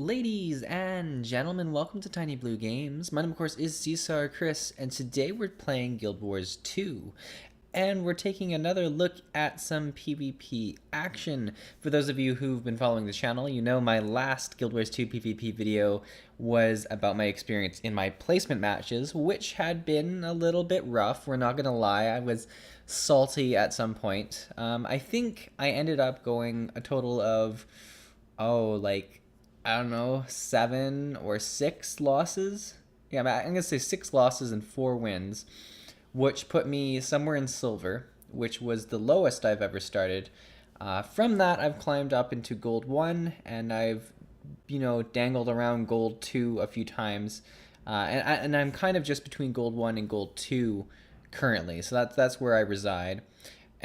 Ladies and gentlemen, welcome to Tiny Blue Games. My name, of course, is Caesar Chris, and today we're playing Guild Wars 2. And we're taking another look at some PvP action. For those of you who've been following the channel, you know my last Guild Wars 2 PvP video was about my experience in my placement matches, which had been a little bit rough. We're not going to lie, I was salty at some point. I think I ended up going a total of, I don't know, 7 or 6 losses. Yeah, I'm going to say 6 losses and 4 wins, which put me somewhere in silver, which was the lowest I've ever started. From that, I've climbed up into gold 1, and I've, dangled around gold 2 a few times. And I'm kind of just between gold 1 and gold 2 currently, so that's where I reside.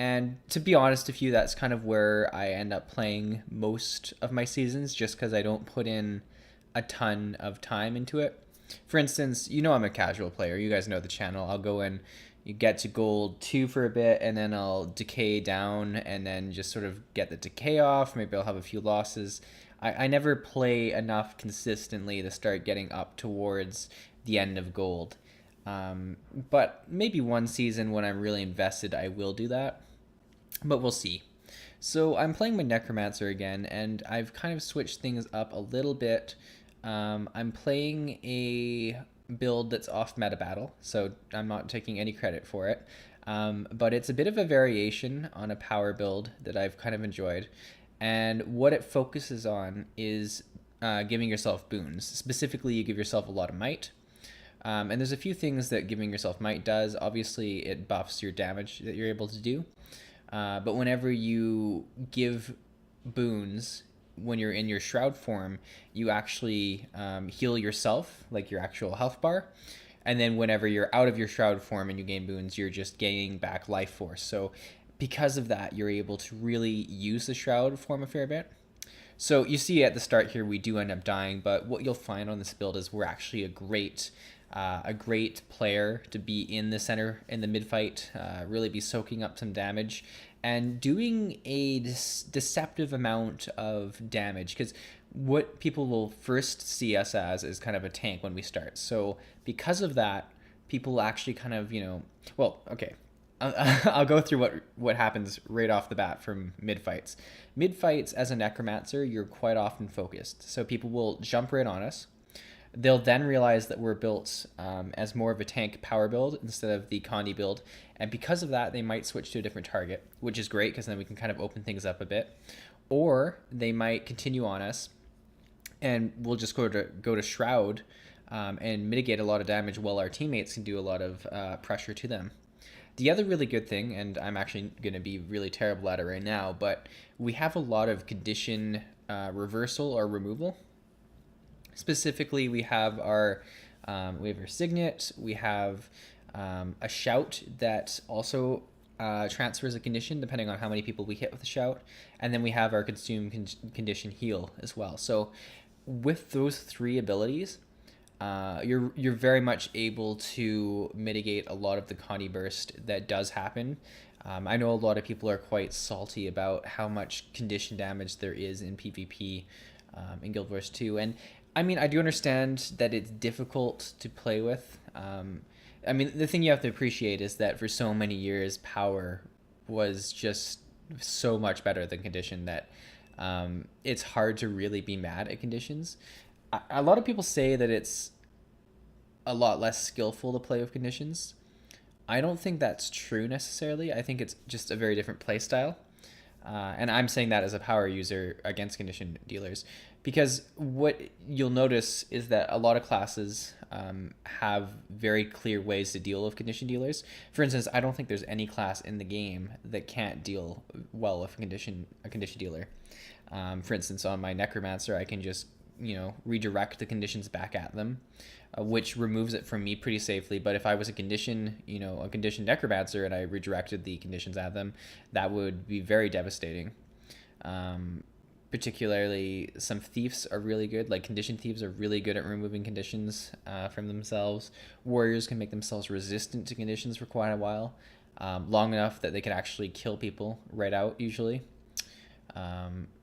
And to be honest with you, that's kind of where I end up playing most of my seasons, just because I don't put in a ton of time into it. For instance, I'm a casual player. You guys know the channel. I'll go in, you get to gold 2 for a bit, and then I'll decay down and then just sort of get the decay off. Maybe I'll have a few losses. I never play enough consistently to start getting up towards the end of gold. But maybe one season when I'm really invested, I will do that. But we'll see. So I'm playing my Necromancer again, and I've kind of switched things up a little bit. I'm playing a build that's off meta battle, so I'm not taking any credit for it. But it's a bit of a variation on a power build that I've kind of enjoyed. And what it focuses on is giving yourself boons. Specifically, you give yourself a lot of might. And there's a few things that giving yourself might does. Obviously, it buffs your damage that you're able to do. But whenever you give boons, when you're in your Shroud form, you actually heal yourself, like your actual health bar. And then whenever you're out of your Shroud form and you gain boons, you're just gaining back life force. So because of that, you're able to really use the Shroud form a fair bit. So you see at the start here, we do end up dying, but what you'll find on this build is we're actually a great player to be in the center, in the mid fight, really be soaking up some damage and doing a deceptive amount of damage, because what people will first see us as is kind of a tank when we start. So because of that, people actually kind of, I'll go through what happens right off the bat from mid fights. Mid fights, as a Necromancer, you're quite often focused, so people will jump right on us. They'll then realize that we're built as more of a tank power build instead of the Condi build, and because of that, they might switch to a different target, which is great because then we can kind of open things up a bit. Or they might continue on us, and we'll just go to Shroud and mitigate a lot of damage while our teammates can do a lot of pressure to them. The other really good thing, and I'm actually going to be really terrible at it right now, but we have a lot of condition reversal or removal. Specifically, we have our signet, we have a shout that also transfers a condition depending on how many people we hit with the shout, and then we have our consume condition heal as well. So with those 3 abilities, you're very much able to mitigate a lot of the Condi burst that does happen. I know a lot of people are quite salty about how much condition damage there is in PvP in Guild Wars 2, and I mean, I do understand that it's difficult to play with. The thing you have to appreciate is that for so many years, power was just so much better than condition that it's hard to really be mad at conditions. A lot of people say that it's a lot less skillful to play with conditions. I don't think that's true necessarily. I think it's just a very different play style. And I'm saying that as a power user against condition dealers, because what you'll notice is that a lot of classes have very clear ways to deal with condition dealers. For instance, I don't think there's any class in the game that can't deal well with a condition dealer. For instance, on my Necromancer, I can just redirect the conditions back at them, which removes it from me pretty safely. But if I was a condition Necromancer and I redirected the conditions at them, that would be very devastating. Particularly, some thieves are really good. Like, condition thieves are really good at removing conditions from themselves. Warriors can make themselves resistant to conditions for quite a while, long enough that they can actually kill people right out, usually.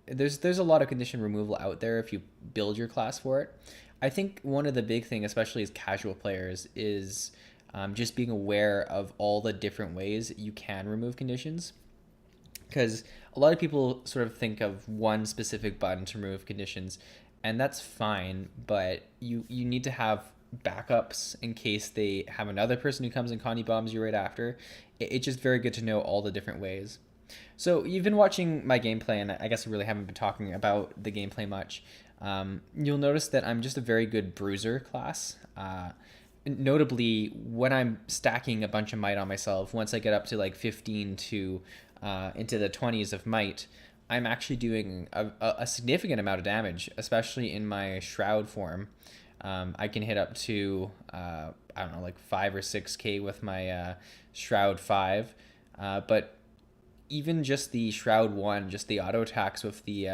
there's a lot of condition removal out there if you build your class for it. I think one of the big thing, especially as casual players, is just being aware of all the different ways you can remove conditions. Because a lot of people sort of think of one specific button to remove conditions, and that's fine, but you need to have backups in case they have another person who comes and Connie bombs you right after. It's just very good to know all the different ways. So you've been watching my gameplay, and I guess I really haven't been talking about the gameplay much. You'll notice that I'm just a very good bruiser class. Notably, when I'm stacking a bunch of might on myself, once I get up to like 15 to into the 20s of might, I'm actually doing a significant amount of damage, especially in my shroud form. I can hit up to I don't know, like 5 or 6k with my shroud 5, but even just the shroud 1, just the auto attacks with the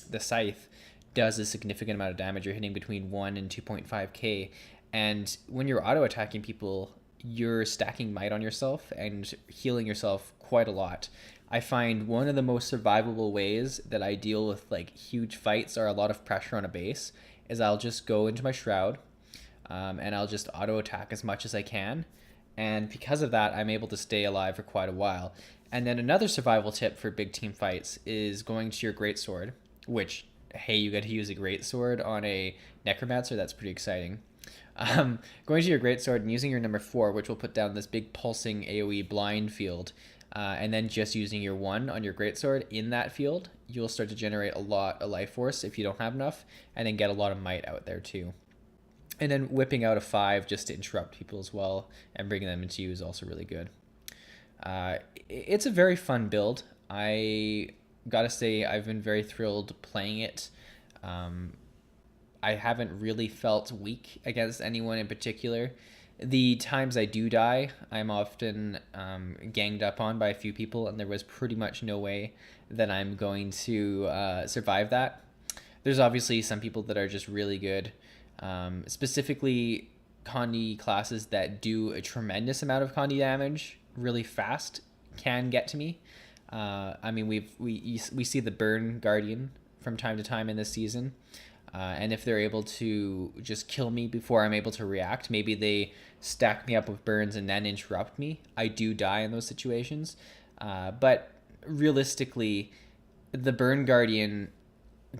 the scythe does a significant amount of damage. You're hitting between 1 and 2.5k, and when you're auto attacking people, you're stacking might on yourself and healing yourself quite a lot. I find one of the most survivable ways that I deal with like huge fights or a lot of pressure on a base is I'll just go into my shroud, and I'll just auto attack as much as I can, and because of that I'm able to stay alive for quite a while. And then another survival tip for big team fights is going to your greatsword, which, hey, you get to use a greatsword on a necromancer. That's pretty exciting. Going to your greatsword and using your number 4, which will put down this big pulsing AoE blind field, and then just using your 1 on your greatsword in that field, you'll start to generate a lot of life force if you don't have enough, and then get a lot of might out there too. And then whipping out a 5 just to interrupt people as well and bringing them into you is also really good. It's a very fun build. I gotta say I've been very thrilled playing it. I haven't really felt weak against anyone in particular. The times I do die, I'm often ganged up on by a few people, and there was pretty much no way that I'm going to survive that. There's obviously some people that are just really good, specifically Condi classes that do a tremendous amount of Condi damage really fast can get to me. I mean, we see the Burn Guardian from time to time in this season. And if they're able to just kill me before I'm able to react, maybe they stack me up with burns and then interrupt me, I do die in those situations. But realistically, the Burn Guardian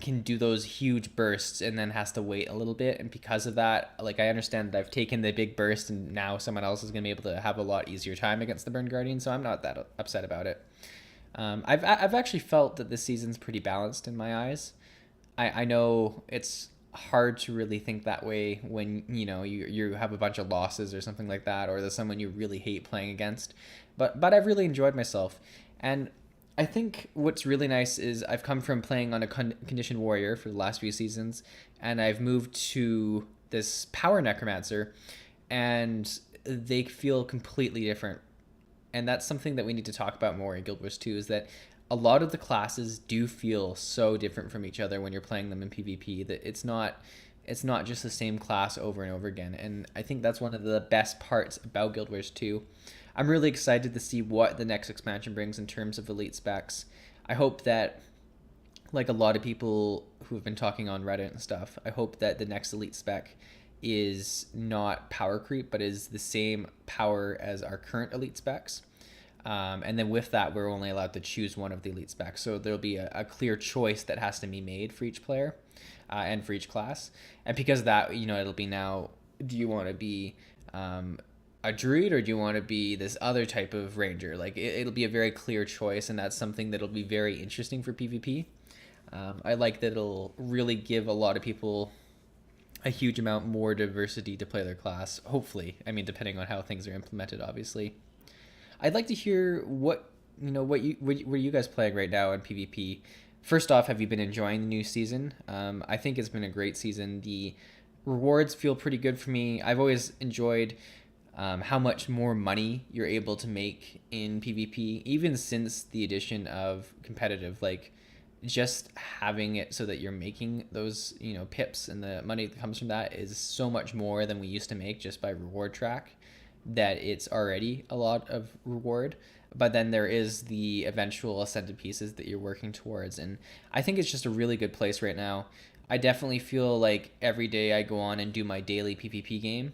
can do those huge bursts and then has to wait a little bit. And because of that, like, I understand that I've taken the big burst and now someone else is going to be able to have a lot easier time against the Burn Guardian, so I'm not that upset about it. I've actually felt that this season's pretty balanced in my eyes. I know it's hard to really think that way when you have a bunch of losses or something like that, or there's someone you really hate playing against, but I've really enjoyed myself. And I think what's really nice is I've come from playing on a conditioned warrior for the last few seasons, and I've moved to this power necromancer, and they feel completely different. And that's something that we need to talk about more in Guild Wars 2, is that a lot of the classes do feel so different from each other when you're playing them in PvP, that it's not just the same class over and over again. And I think that's one of the best parts about Guild Wars 2. I'm really excited to see what the next expansion brings in terms of elite specs. I hope that, like a lot of people who have been talking on Reddit and stuff, I hope that the next elite spec is not power creep, but is the same power as our current elite specs. And then with that, we're only allowed to choose one of the elite specs. So there'll be a clear choice that has to be made for each player and for each class. And because of that, it'll be now, do you want to be a druid or do you want to be this other type of ranger? Like, it'll be a very clear choice, and that's something that'll be very interesting for PvP. I like that it'll really give a lot of people a huge amount more diversity to play their class, hopefully. I mean, depending on how things are implemented, obviously. I'd like to hear what you guys playing right now in PvP. First off, have you been enjoying the new season? I think it's been a great season. The rewards feel pretty good for me. I've always enjoyed how much more money you're able to make in PvP, even since the addition of competitive. Like, just having it so that you're making those pips, and the money that comes from that is so much more than we used to make just by reward track, that it's already a lot of reward. but then there is the eventual ascended pieces that you're working towards. And I think it's just a really good place right now. I definitely feel like every day I go on and do my daily PvP game,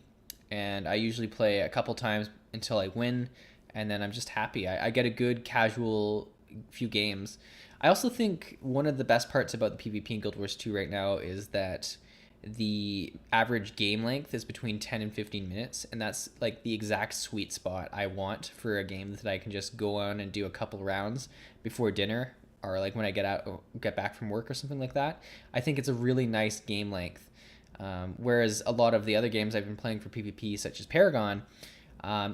and I usually play a couple times until I win, and then I'm just happy. I get a good casual few games. I also think one of the best parts about the PvP in Guild Wars 2 right now is that the average game length is between 10 and 15 minutes, and that's like the exact sweet spot I want for a game that I can just go on and do a couple rounds before dinner, or like when I get back from work or something like that. I think it's a really nice game length. Whereas a lot of the other games I've been playing for PvP, such as Paragon,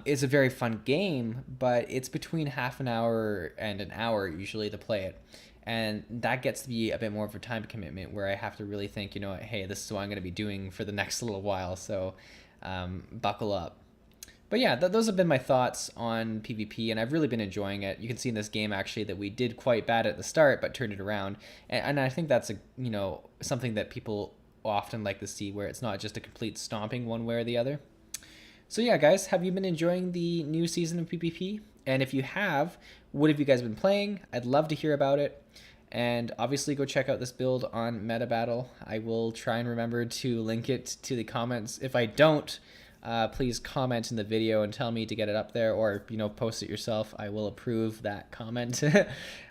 it's a very fun game, but it's between half an hour and an hour usually to play it. And that gets to be a bit more of a time commitment where I have to really think, hey, this is what I'm going to be doing for the next little while. So buckle up. But yeah, those have been my thoughts on PvP, and I've really been enjoying it. You can see in this game actually that we did quite bad at the start, but turned it around. And I think that's something that people often like to see, where it's not just a complete stomping one way or the other. So yeah, guys, have you been enjoying the new season of PvP? And if you have, what have you guys been playing? I'd love to hear about it. And obviously go check out this build on Meta Battle. I will try and remember to link it to the comments. If I don't, please comment in the video and tell me to get it up there, or post it yourself. I will approve that comment.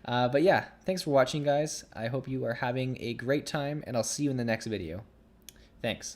But yeah, thanks for watching, guys. I hope you are having a great time, and I'll see you in the next video. Thanks.